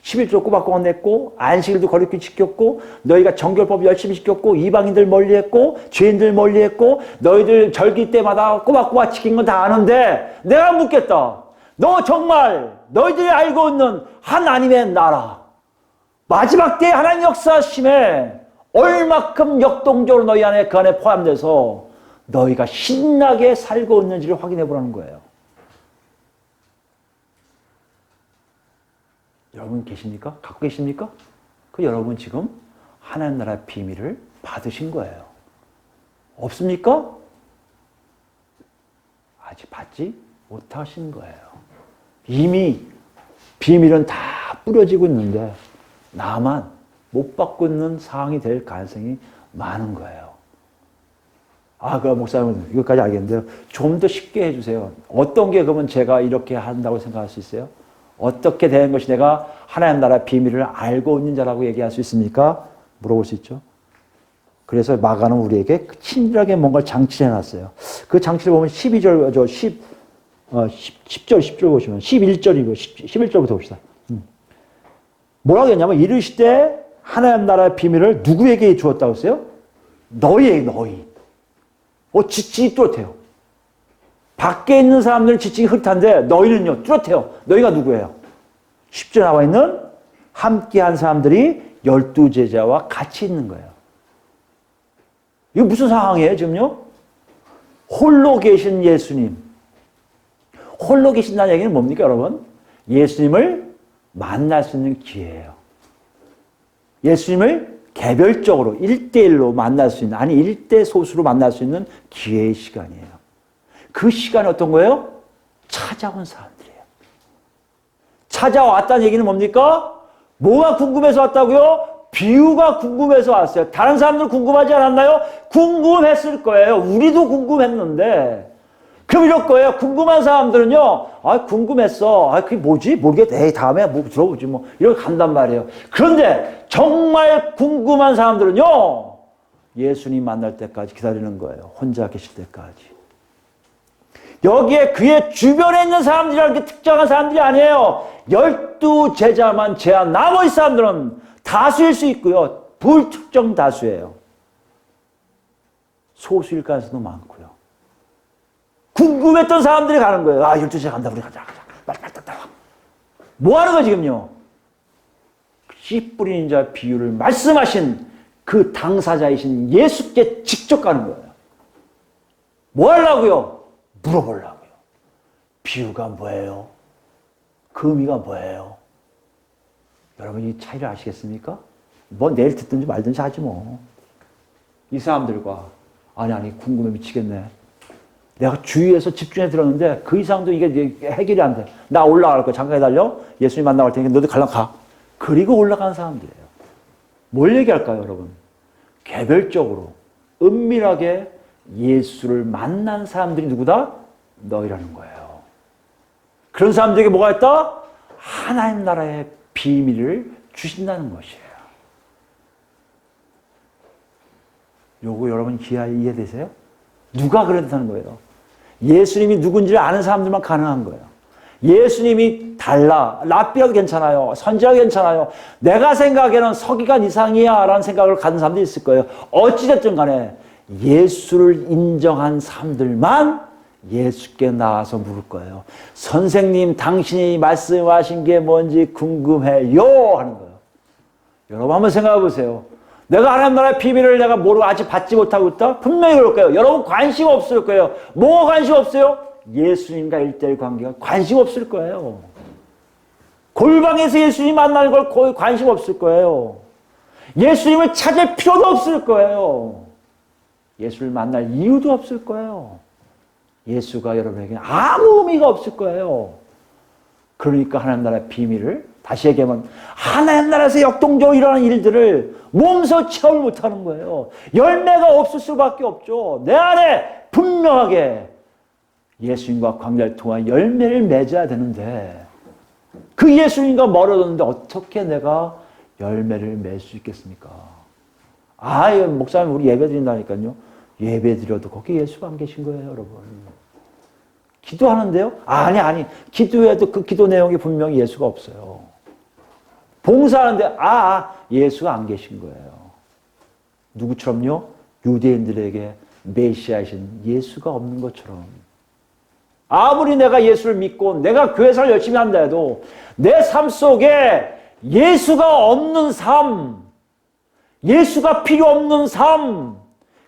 11조 꼬박꼬박 냈고 안식일도 거룩히 지켰고 너희가 정결법 열심히 지켰고 이방인들 멀리했고 죄인들 멀리했고 너희들 절기 때마다 꼬박꼬박 지킨 건 다 아는데 내가 묻겠다. 너 정말 너희들이 알고 있는 하나님의 나라 마지막 때에 하나님 역사하심에 얼마큼 역동적으로 너희 안에 그 안에 포함돼서 너희가 신나게 살고 있는지를 확인해 보라는 거예요. 여러분 계십니까? 갖고 계십니까? 그 여러분 지금 하나님 나라의 비밀을 받으신 거예요. 없습니까? 아직 받지 못하신 거예요. 이미 비밀은 다 뿌려지고 있는데 나만 못 받고 있는 상황이 될 가능성이 많은 거예요. 그 목사님 이것까지 알겠는데요. 좀 더 쉽게 해주세요. 어떤 게 그러면 제가 이렇게 한다고 생각할 수 있어요? 어떻게 되는 것이 내가 하나님 나라의 비밀을 알고 있는 자라고 얘기할 수 있습니까? 물어볼 수 있죠. 그래서 마가는 우리에게 친절하게 뭔가를 장치를 해놨어요. 그 장치를 보면 12절, 10절 보시면 11절이고 11절부터 봅시다. 뭐라고 했냐면 이르시되 하나님 나라의 비밀을 누구에게 주었다고 했어요? 너희. 지칭이 뚜렷해요. 밖에 있는 사람들은 지칭이 흐릿한데 너희는요 뚜렷해요. 너희가 누구예요? 10절 나와 있는 함께한 사람들이 12제자와 같이 있는 거예요. 이거 무슨 상황이에요 지금요? 홀로 계신 예수님. 홀로 계신다는 얘기는 뭡니까 여러분? 예수님을 만날 수 있는 기회예요. 예수님을 개별적으로 1대1로 만날 수 있는 아니 1대 소수로 만날 수 있는 기회의 시간이에요. 그 시간이 어떤 거예요? 찾아온 사람들이에요. 찾아왔다는 얘기는 뭡니까? 뭐가 궁금해서 왔다고요? 비유가 궁금해서 왔어요. 다른 사람들 궁금하지 않았나요? 궁금했을 거예요. 우리도 궁금했는데. 그럼 이럴 거예요. 궁금한 사람들은요. 궁금했어. 그게 뭐지? 모르겠다. 다음에 뭐 들어보지 뭐. 이렇게 간단 말이에요. 그런데 정말 궁금한 사람들은요. 예수님 만날 때까지 기다리는 거예요. 혼자 계실 때까지. 여기에 그의 주변에 있는 사람들이라는 게 특정한 사람들이 아니에요. 12제자만 제한 나머지 사람들은 다수일 수 있고요. 불특정 다수예요. 소수일 가능성도 많고요. 궁금했던 사람들이 가는 거예요. 12제자 간다. 우리 가자. 빨리 따라. 뭐 하는 거야 지금요? 씨 뿌리는 자 비유를 말씀하신 그 당사자이신 예수께 직접 가는 거예요. 뭐 하려고요? 물어보려고요. 비유가 뭐예요? 그 의미가 뭐예요? 여러분 이 차이를 아시겠습니까? 뭐 내일 듣든지 말든지 하지 뭐. 이 사람들과 아니 궁금해 미치겠네. 내가 주위에서 집중해 들었는데 그 이상도 이게 해결이 안 돼. 나 올라갈 거야. 잠깐 기다려. 예수님 만나갈 테니까 너도 갈라 가. 그리고 올라간 사람들이에요. 뭘 얘기할까요, 여러분? 개별적으로 은밀하게 예수를 만난 사람들이 누구다? 너희라는 거예요. 그런 사람들에게 뭐가 있다? 하나님 나라의 비밀을 주신다는 것이에요. 요거 여러분 이해되세요? 누가 그랬다는 거예요? 예수님이 누군지를 아는 사람들만 가능한 거예요. 예수님이 달라. 랍비라도 괜찮아요. 선지자도 괜찮아요. 내가 생각에는 서기관 이상이야 라는 생각을 가진 사람들이 있을 거예요. 어찌됐든 간에 예수를 인정한 사람들만 예수께 나와서 물을 거예요. 선생님 당신이 말씀하신 게 뭔지 궁금해요 하는 거예요. 여러분 한번 생각해 보세요. 내가 하나님 나라의 비밀을 내가 모르고 아직 받지 못하고 있다? 분명히 그럴 거예요. 여러분 관심 없을 거예요. 뭐가 관심 없어요? 예수님과 1:1 관계가 관심 없을 거예요. 골방에서 예수님 만나는 걸 거의 관심 없을 거예요. 예수님을 찾을 필요도 없을 거예요. 예수를 만날 이유도 없을 거예요. 예수가 여러분에게 아무 의미가 없을 거예요. 그러니까 하나님 나라의 비밀을 다시 얘기하면 하나님 나라에서 역동적으로 일어나는 일들을 몸소 체험을 못하는 거예요. 열매가 없을 수밖에 없죠. 내 안에 분명하게 예수님과 관계를 통한 열매를 맺어야 되는데 그 예수님과 멀어졌는데 어떻게 내가 열매를 맺을 수 있겠습니까? 목사님 우리 예배 드린다니까요. 예배 드려도 거기 예수가 안 계신 거예요, 여러분. 기도하는데요? 아니. 기도해도 그 기도 내용이 분명히 예수가 없어요. 봉사하는데 예수가 안 계신 거예요. 누구처럼요? 유대인들에게 메시아이신 예수가 없는 것처럼. 아무리 내가 예수를 믿고 내가 교회생활 열심히 한다 해도 내 삶 속에 예수가 없는 삶, 예수가 필요 없는 삶,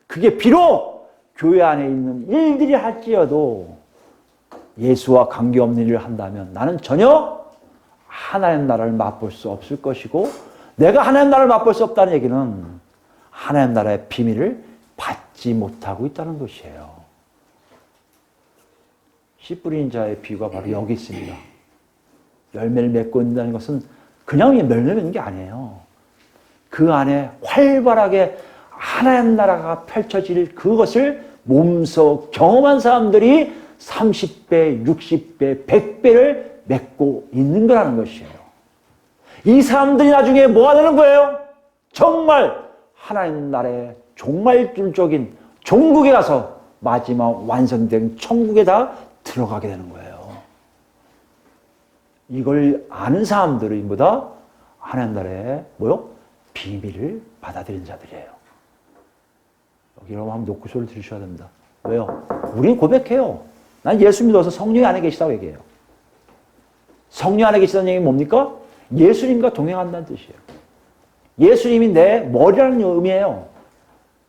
그게 비록 교회 안에 있는 일들이 할지라도 예수와 관계없는 일을 한다면 나는 전혀 하나님 나라를 맛볼 수 없을 것이고 내가 하나님 나라를 맛볼 수 없다는 얘기는 하나님 나라의 비밀을 받지 못하고 있다는 것이에요. 씨 뿌리는 자의 비유가 바로 여기 있습니다. 열매를 맺고 있다는 것은 그냥 열매 맺는 게 아니에요. 그 안에 활발하게 하나님 나라가 펼쳐질 그것을 몸소 경험한 사람들이 30배, 60배, 100배를 맺고 있는 거라는 것이에요. 이 사람들이 나중에 뭐가 되는 거예요? 정말 하나님 나라의 종말줄적인 종국에 가서 마지막 완성된 천국에 다 들어가게 되는 거예요. 이걸 아는 사람들이 뭐다? 하나님 나라의 비밀을 받아들인 자들이에요. 여기 여러분 한번 놓고 소리를 들으셔야 됩니다. 왜요? 우리는 고백해요. 난 예수 믿어서 성령이 안에 계시다고 얘기해요. 성령 안에 계시다는 얘기는 뭡니까? 예수님과 동행한다는 뜻이에요. 예수님이 내 머리라는 의미예요.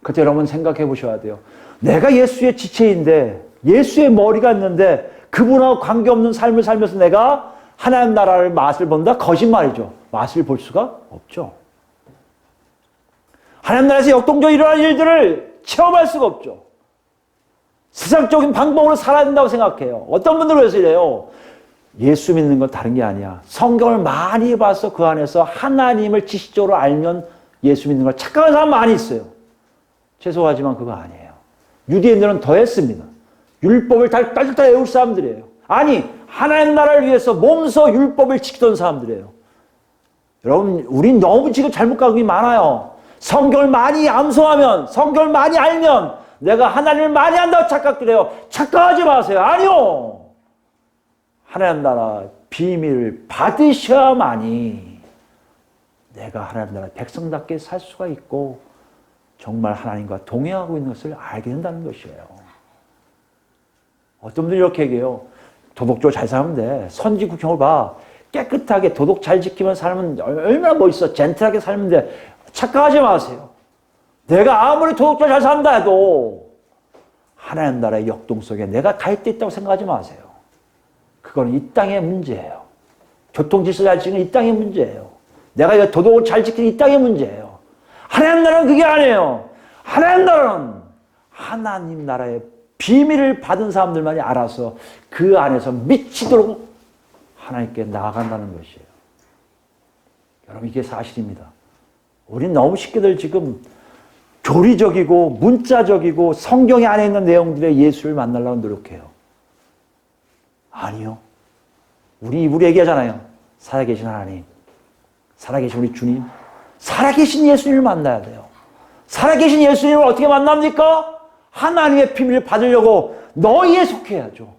그때 여러분 생각해 보셔야 돼요. 내가 예수의 지체인데 예수의 머리가 있는데 그분하고 관계없는 삶을 살면서 내가 하나님 나라를 맛을 본다? 거짓말이죠. 맛을 볼 수가 없죠. 하나님 나라에서 역동적으로 일어나는 일들을 체험할 수가 없죠. 세상적인 방법으로 살아야 된다고 생각해요. 어떤 분들은 그래서 이래요. 예수 믿는 건 다른 게 아니야. 성경을 많이 봐서 그 안에서 하나님을 지식적으로 알면 예수 믿는 걸 착각하는 사람 많이 있어요. 죄송하지만 그거 아니에요. 유대인들은 더 했습니다. 율법을 딸딸 외울 사람들이에요. 아니, 하나님 나라를 위해서 몸소 율법을 지키던 사람들이에요. 여러분, 우린 너무 지금 잘못 가고 많아요. 성경을 많이 암송하면, 성경을 많이 알면 내가 하나님을 많이 안다고 착각해요. 착각하지 마세요. 아니요. 하나님 나라 비밀을 받으셔야만이 내가 하나님 나라 백성답게 살 수가 있고 정말 하나님과 동행하고 있는 것을 알게 된다는 것이에요. 어떤 분들이 이렇게 얘기해요. 도덕적으로 잘 살면 돼. 선지국형을 봐. 깨끗하게 도덕 잘 지키면 살면 얼마나 멋있어. 젠틀하게 살면 돼. 착각하지 마세요. 내가 아무리 도덕적으로 잘 산다 해도 하나님 나라의 역동 속에 내가 갈 데 있다고 생각하지 마세요. 그거는 이 땅의 문제예요. 교통질서 잘 지키는 이 땅의 문제예요. 내가 도덕을 잘 지키는 이 땅의 문제예요. 하나님 나라는 그게 아니에요. 하나님 나라는 하나님 나라의 비밀을 받은 사람들만이 알아서 그 안에서 미치도록 하나님께 나아간다는 것이에요. 여러분, 이게 사실입니다. 우리는 너무 쉽게들 지금 교리적이고 문자적이고 성경에 안에 있는 내용들의 예수를 만나려고 노력해요. 아니요. 우리 입으로 얘기하잖아요. 살아계신 하나님, 살아계신 우리 주님, 살아계신 예수님을 만나야 돼요. 살아계신 예수님을 어떻게 만납니까? 하나님의 비밀을 받으려고 너희에 속해야죠.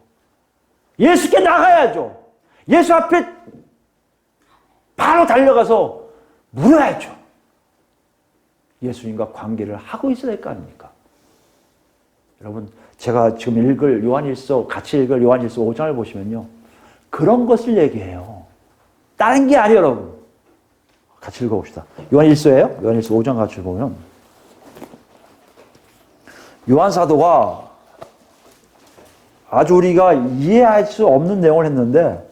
예수께 나가야죠. 예수 앞에 바로 달려가서 물어야죠. 예수님과 관계를 하고 있어야 될 거 아닙니까? 여러분, 제가 지금 읽을 요한일서, 같이 읽을 요한일서 5장을 보시면요, 그런 것을 얘기해요. 다른 게 아니에요, 여러분. 같이 읽어봅시다. 요한일서예요? 요한일서 5장 같이 보면 요한 사도가 아주 우리가 이해할 수 없는 내용을 했는데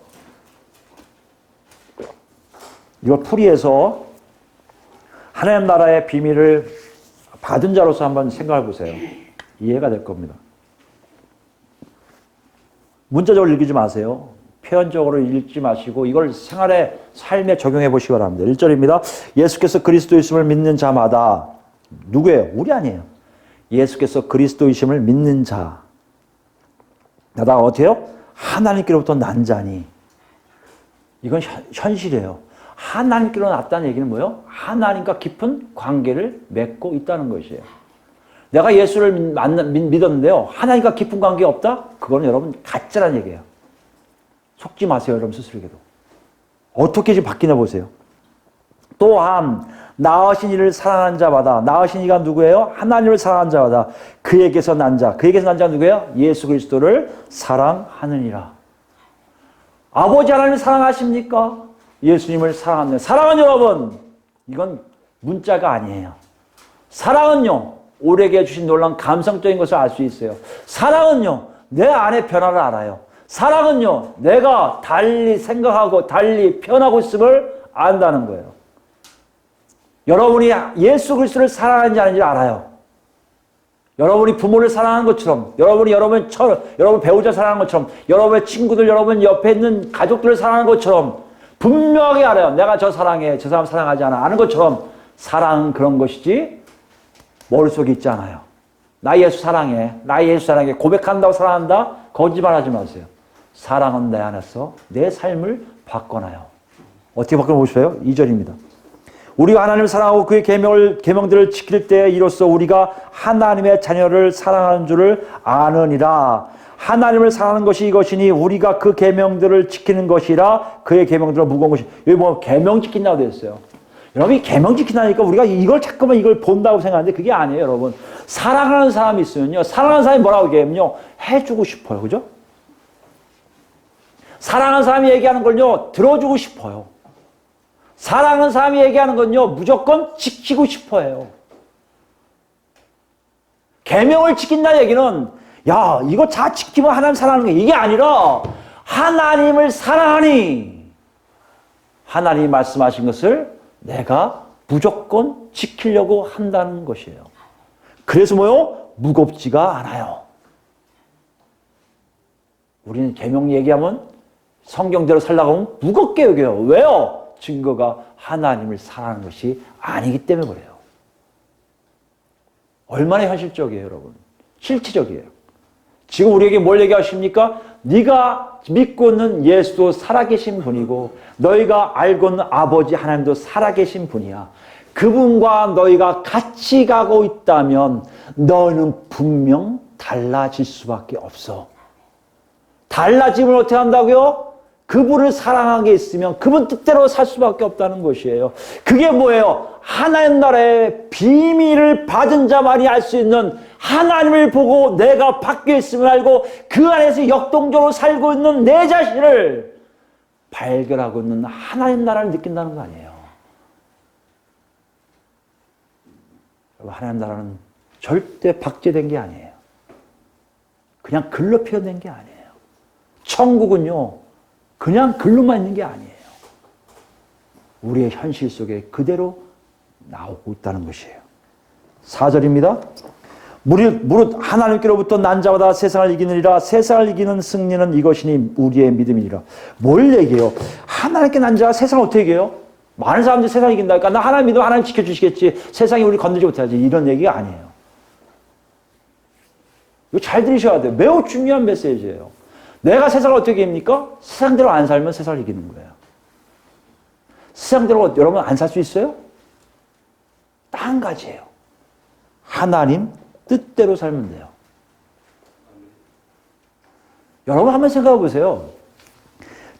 이걸 풀이해서 하나님 나라의 비밀을 받은 자로서 한번 생각해 보세요. 이해가 될 겁니다. 문자적으로 읽지 마세요. 표현적으로 읽지 마시고 이걸 생활의 삶에 적용해 보시기 바랍니다. 1절입니다. 예수께서 그리스도이심을 믿는 자마다, 누구예요? 우리 아니에요. 예수께서 그리스도이심을 믿는 자. 나다 어때요? 하나님께로부터 난 자니. 이건 현실이에요. 하나님께로 났다는 얘기는 뭐예요? 하나님과 깊은 관계를 맺고 있다는 것이에요. 내가 예수를 믿었는데요, 하나님과 깊은 관계가 없다? 그거는 여러분 가짜라는 얘기예요. 속지 마세요, 여러분 스스로에게도. 어떻게 지금 바뀌나 보세요. 또한 나으신 이를 사랑하는 자마다, 나으신 이가 누구예요? 하나님을 사랑하는 자마다 그에게서 난 자, 그에게서 난 자가 누구예요? 예수 그리스도를 사랑하느니라. 아버지 하나님을 사랑하십니까? 예수님을 사랑하는, 사랑은 여러분, 이건 문자가 아니에요. 사랑은요, 우리에게 주신 놀라운 감성적인 것을 알 수 있어요. 사랑은요, 내 안의 변화를 알아요. 사랑은요, 내가 달리 생각하고 달리 변하고 있음을 안다는 거예요. 여러분이 예수 그리스도를 사랑하는지 아닌지 알아요. 여러분이 부모를 사랑하는 것처럼, 여러분 배우자 사랑하는 것처럼, 여러분의 친구들, 여러분 옆에 있는 가족들을 사랑하는 것처럼 분명하게 알아요. 내가 저 사랑해, 저 사람 사랑하지 않아. 아는 것처럼 사랑은 그런 것이지 머릿속에 있지 않아요. 나 예수 사랑해, 나 예수 사랑해, 고백한다고 사랑한다? 거짓말하지 마세요. 사랑은 내 안에서 내 삶을 바꿔놔요. 어떻게 바꿔보세요? 2절입니다. 우리가 하나님을 사랑하고 그의 계명들을 지킬 때 이로써 우리가 하나님의 자녀를 사랑하는 줄을 아느니라. 하나님을 사랑하는 것이 이것이니 우리가 그 계명들을 지키는 것이라. 그의 계명들은 무거운 것이. 여기 뭐 계명 지킨다고 되어 있어요. 여러분, 이 계명 지킨다니까 우리가 이걸 자꾸만 이걸 본다고 생각하는데 그게 아니에요, 여러분. 사랑하는 사람이 있으면요, 사랑하는 사람이 뭐라고 얘기하면요, 해주고 싶어요. 그죠? 사랑하는 사람이 얘기하는 걸요, 들어주고 싶어요. 사랑하는 사람이 얘기하는 건요, 무조건 지키고 싶어 해요. 계명을 지킨다는 얘기는, 야, 이거 다 지키면 하나님 사랑하는 게 이게 아니라, 하나님을 사랑하니, 하나님이 말씀하신 것을 내가 무조건 지키려고 한다는 것이에요. 그래서 뭐요? 무겁지가 않아요. 우리는 계명 얘기하면 성경대로 살려고 하면 무겁게 여겨요. 왜요? 증거가 하나님을 사랑하는 것이 아니기 때문에 그래요. 얼마나 현실적이에요, 여러분. 실체적이에요. 지금 우리에게 뭘 얘기하십니까? 네가 믿고 있는 예수도 살아계신 분이고 너희가 알고 있는 아버지 하나님도 살아계신 분이야. 그분과 너희가 같이 가고 있다면 너희는 분명 달라질 수밖에 없어. 달라짐을 어떻게 한다고요? 그분을 사랑하게 있으면 그분 뜻대로 살 수밖에 없다는 것이에요. 그게 뭐예요? 하나님 나라의 비밀을 받은 자만이 알 수 있는, 하나님을 보고 내가 밖에 있음을 알고 그 안에서 역동적으로 살고 있는 내 자신을 발견하고 있는 하나님 나라를 느낀다는 거 아니에요. 하나님 나라는 절대 박제된 게 아니에요. 그냥 글로 표현된 게 아니에요. 천국은요, 그냥 글로만 있는 게 아니에요. 우리의 현실 속에 그대로 나오고 있다는 것이에요. 4절입니다. 무릇 하나님께로부터 난 자마다 세상을 이기느니라. 세상을 이기는 승리는 이것이니 우리의 믿음이니라. 뭘 얘기해요? 하나님께 난 자가 세상을 어떻게 이겨요? 많은 사람들이 세상을 이긴다니까 나 하나님 믿으면 하나님 지켜주시겠지. 세상이 우리 건들지 못하지. 이런 얘기가 아니에요. 이거 잘 들으셔야 돼요. 매우 중요한 메시지예요. 내가 세상을 어떻게 이깁니까? 세상대로 안 살면 세상을 이기는 거예요. 세상대로 여러분 안 살 수 있어요? 딱 한 가지예요. 하나님 뜻대로 살면 돼요. 여러분 한번 생각해 보세요.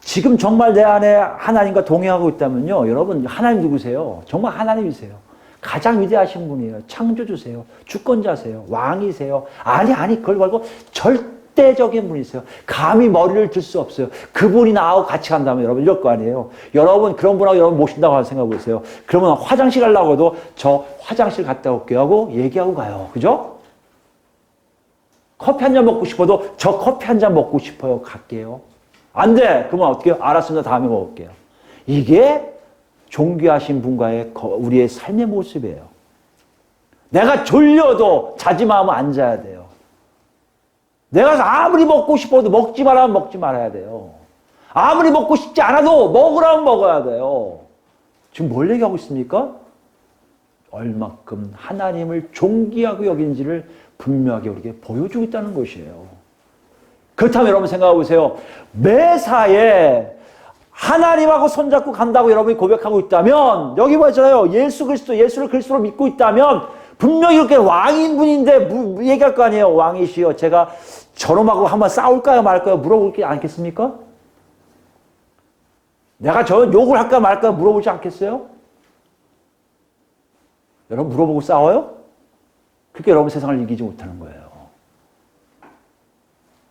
지금 정말 내 안에 하나님과 동행하고 있다면요. 여러분 하나님 누구세요? 정말 하나님이세요. 가장 위대하신 분이에요. 창조주세요. 주권자세요. 왕이세요. 아니 그걸 말고 절대적인 분이세요. 감히 머리를 들 수 없어요. 그분이 나하고 같이 간다면 여러분 이럴 거 아니에요. 여러분 그런 분하고 여러분 모신다고 생각해 보세요. 그러면 화장실 가려고 해도 저 화장실 갔다 올게요 하고 얘기하고 가요. 그죠? 커피 한 잔 먹고 싶어도 저 커피 한 잔 먹고 싶어요. 갈게요. 안 돼. 그러면 어떻게 해요? 알았습니다. 다음에 먹을게요. 이게 존귀하신 분과의 우리의 삶의 모습이에요. 내가 졸려도 자지 마으면 안 자야 돼요. 내가 아무리 먹고 싶어도 먹지 말라면 먹지 말아야 돼요. 아무리 먹고 싶지 않아도 먹으라면 먹어야 돼요. 지금 뭘 얘기하고 있습니까? 얼마큼 하나님을 존귀하고 여긴지를 분명하게 우리에게 보여주고 있다는 것이에요. 그렇다면 여러분 생각해 보세요. 매사에 하나님하고 손잡고 간다고 여러분이 고백하고 있다면 여기 보잖아요. 예수를 그리스도로 믿고 있다면 분명히 이렇게 왕인 분인데 얘기할 거 아니에요. 왕이시여 제가 저놈하고 한번 싸울까요 말까요 물어보지 않겠습니까? 내가 저 욕을 할까 말까 물어보지 않겠어요? 여러분 물어보고 싸워요? 그렇게 여러분 세상을 이기지 못하는 거예요.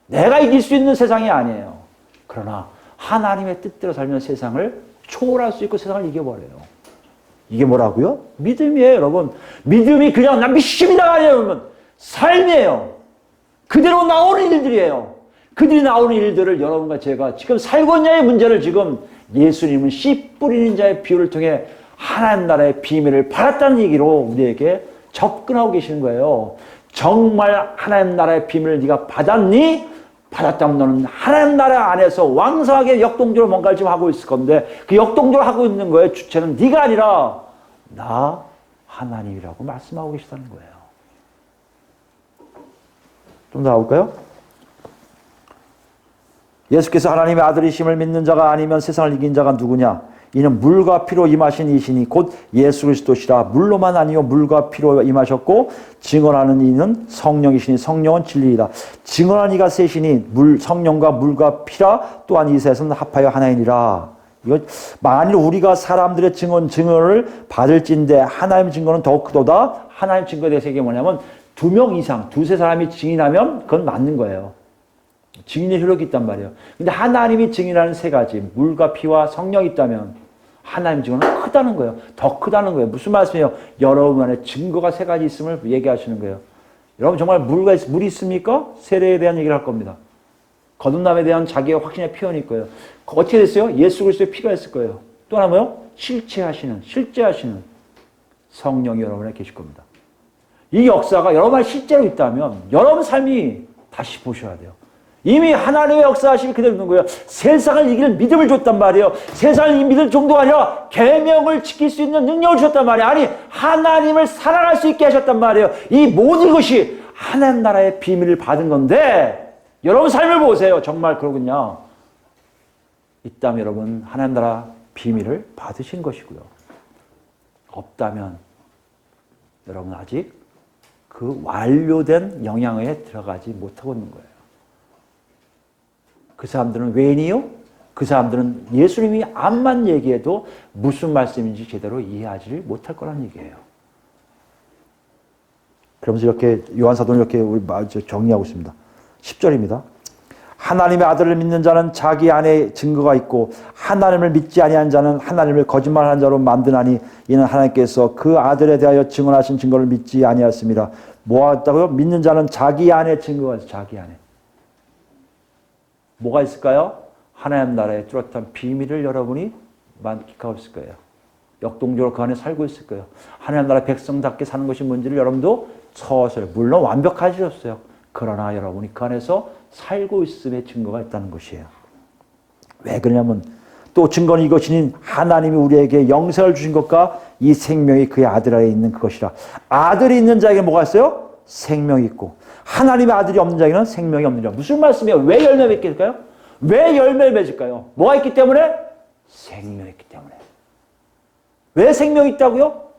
내가 이길 수 있는 세상이 아니에요. 그러나 하나님의 뜻대로 살면 세상을 초월할 수 있고 세상을 이겨버려요. 이게 뭐라고요? 믿음이에요, 여러분. 믿음이 그냥 난 믿습니다 아니에요, 여러분. 삶이에요. 그대로 나오는 일들이에요. 그들이 나오는 일들을 여러분과 제가 지금 살고 있냐의 문제를 지금 예수님은 씨 뿌리는 자의 비유를 통해 하나님 나라의 비밀을 받았다는 얘기로 우리에게 접근하고 계시는 거예요. 정말 하나님 나라의 비밀을 네가 받았니? 받았다면 너는 하나님 나라 안에서 왕성하게 역동적으로 뭔가를 지금 하고 있을 건데 그 역동적으로 하고 있는 거에 주체는 네가 아니라 나 하나님이라고 말씀하고 계시다는 거예요. 좀 더 나올까요? 예수께서 하나님의 아들이심을 믿는 자가 아니면 세상을 이긴 자가 누구냐? 이는 물과 피로 임하신 이시니 곧 예수 그리스도시라. 물로만 아니요 물과 피로 임하셨고 증언하는 이는 성령이시니 성령은 진리이다. 증언하는 이가 셋이니 성령과 물과 피라. 또한 이 셋은 합하여 하나이니라. 이거 만일 우리가 사람들의 증언을 받을진대 하나님의 증거는 더욱 크도다. 하나님 증거에 대해서 이게 뭐냐면 2명 이상, 2-3 사람이 증인하면 그건 맞는 거예요. 증인의 효력이 있단 말이에요. 근데 하나님이 증인하는 3가지, 물과 피와 성령이 있다면 하나님 증거는 크다는 거예요. 더 크다는 거예요. 무슨 말씀이에요? 여러분 안에 증거가 3가지 있음을 얘기하시는 거예요. 여러분 정말 물이 있습니까? 세례에 대한 얘기를 할 겁니다. 거듭남에 대한 자기의 확신의 표현일 거예요. 어떻게 됐어요? 예수 그리스도의 피가 있을 거예요. 또 하나 뭐요? 실제하시는 성령이 여러분 안에 계실 겁니다. 이 역사가 여러분 안에 실제로 있다면 여러분 삶이 다시 보셔야 돼요. 이미 하나님의 역사하심이 그대로 있는 거예요. 세상을 이길 믿음을 줬단 말이에요. 세상을 믿을 정도가 아니라 계명을 지킬 수 있는 능력을 주셨단 말이에요. 아니 하나님을 사랑할 수 있게 하셨단 말이에요. 이 모든 것이 하나님 나라의 비밀을 받은 건데 여러분 삶을 보세요. 정말 그러군요. 있다면 여러분 하나님 나라 비밀을 받으신 것이고요. 없다면 여러분 아직 그 완료된 영향에 들어가지 못하고 있는 거예요. 그 사람들은 외인이요? 그 사람들은 예수님이 암만 얘기해도 무슨 말씀인지 제대로 이해하지 못할 거란 얘기예요. 그러면서 이렇게 요한사도는 이렇게 우리 정리하고 있습니다. 10절입니다. 하나님의 아들을 믿는 자는 자기 안에 증거가 있고 하나님을 믿지 아니한 자는 하나님을 거짓말하는 자로 만드나니 이는 하나님께서 그 아들에 대하여 증언하신 증거를 믿지 아니하였습니다. 뭐하다고요? 믿는 자는 자기 안에 증거가 있어요. 자기 안에. 뭐가 있을까요? 하나님 나라의 뚜렷한 비밀을 여러분이 만끽하고 있을 거예요. 역동적으로 그 안에 살고 있을 거예요. 하나님 나라 백성답게 사는 것이 뭔지를 여러분도 서서히, 물론 완벽하지 않았어요. 그러나 여러분이 그 안에서 살고 있음의 증거가 있다는 것이에요. 왜 그러냐면 또 증거는 이것이니 하나님이 우리에게 영생을 주신 것과 이 생명이 그의 아들 안에 있는 그것이라. 아들이 있는 자에게 뭐가 있어요? 생명이 있고 하나님의 아들이 없는 자에게는 생명이 없느니라. 무슨 말씀이에요? 왜 열매 맺을까요? 왜 열매를 맺을까요? 뭐가 있기 때문에? 생명이 있기 때문에. 왜 생명이 있다고요?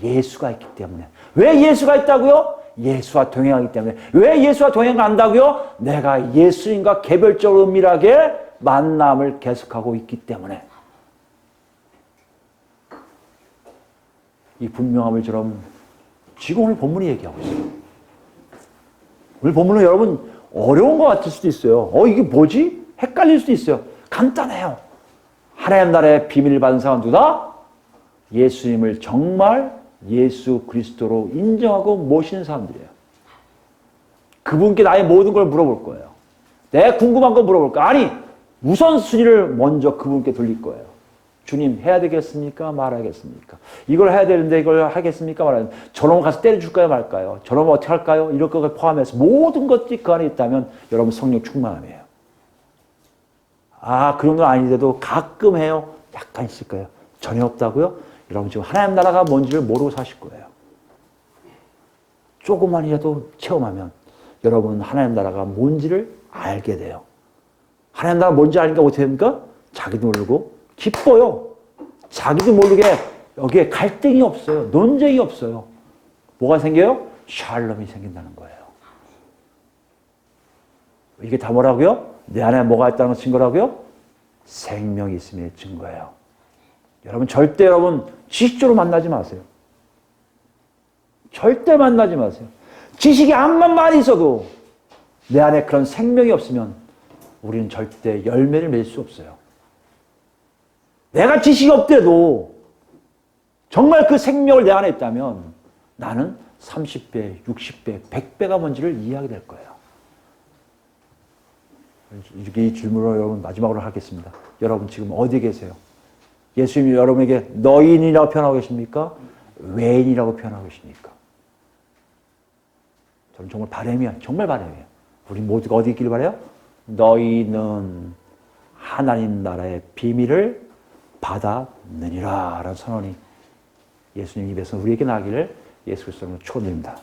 예수가 있기 때문에. 왜 예수가 있다고요? 예수와 동행하기 때문에. 왜 예수와 동행한다고요? 내가 예수님과 개별적으로 은밀하게 만남을 계속하고 있기 때문에. 이 분명함을 지금 오늘 본문이 얘기하고 있어요. 오늘 본문은 여러분 어려운 것 같을 수도 있어요. 이게 뭐지? 헷갈릴 수도 있어요. 간단해요. 하나님 나라의 비밀을 받은 사람 누구다? 예수님을 정말 예수 그리스도로 인정하고 모시는 사람들이에요. 그분께 나의 모든 걸 물어볼 거예요. 내 궁금한 거 물어볼 거예요. 아니, 우선순위를 먼저 그분께 돌릴 거예요. 주님, 해야 되겠습니까? 말하겠습니까? 이걸 해야 되는데 이걸 하겠습니까? 말하겠습니까? 저놈 가서 때려줄까요? 말까요? 저놈 어떻게 할까요? 이럴 것을 포함해서 모든 것들이 그 안에 있다면 여러분 성령 충만함이에요. 그 정도는 아닌데도 가끔 해요. 약간 있을 거예요. 전혀 없다고요? 여러분 지금 하나님 나라가 뭔지를 모르고 사실 거예요. 조금만이라도 체험하면 여러분은 하나님 나라가 뭔지를 알게 돼요. 하나님 나라가 뭔지 아니까 어떻게 됩니까? 자기도 모르고 기뻐요. 자기도 모르게 여기에 갈등이 없어요. 논쟁이 없어요. 뭐가 생겨요? 샬롬이 생긴다는 거예요. 이게 다 뭐라고요? 내 안에 뭐가 있다는 증거라고요? 생명이 있음의 증거예요. 여러분 절대 지식적으로 만나지 마세요. 절대 만나지 마세요. 지식이 암만 많이 있어도 내 안에 그런 생명이 없으면 우리는 절대 열매를 맺을 수 없어요. 내가 지식이 없더라도 정말 그 생명을 내 안에 있다면 나는 30배, 60배, 100배가 뭔지를 이해하게 될 거예요. 이 질문을 여러분 마지막으로 하겠습니다. 여러분 지금 어디 계세요? 예수님이 여러분에게 너인이라고 표현하고 계십니까? 외인이라고 표현하고 계십니까? 저는 정말 바람이야. 정말 바람이에요. 우리 모두가 어디 있기를 바라요? 너희는 하나님 나라의 비밀을 받았느니라 라는 선언이 예수님 입에서 우리에게 나기를 예수 그리스도로 축원드립니다.